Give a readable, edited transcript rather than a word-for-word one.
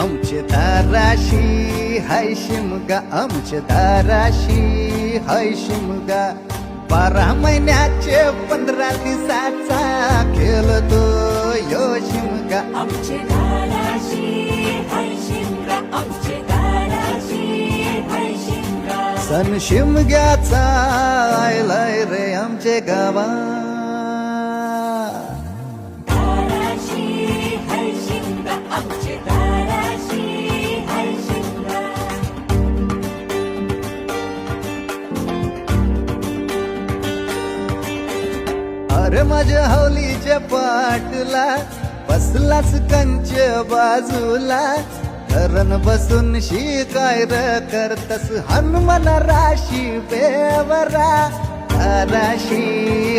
आमचे दाराशी हाय शिमगा, आमचे दाराशी हाय शिमगा. 12 महिन्याचे 15 दिवसाचा खेळतो यो शिमगा. आमचे दाराशी हाय शिमगा, आमचे दाराशी हाय शिमगा. सण शिमग्याचा आयलाय रे आमचे गावा. दाराशी हाय शिमगा, आमचे दाराशी हाय शिमगा. अरे माझ्या हौलीच्या पाटला बसलाच कंच बाजूला. धरण बसून शिकाय र करतस हनुमान राशी बेवरा. राशी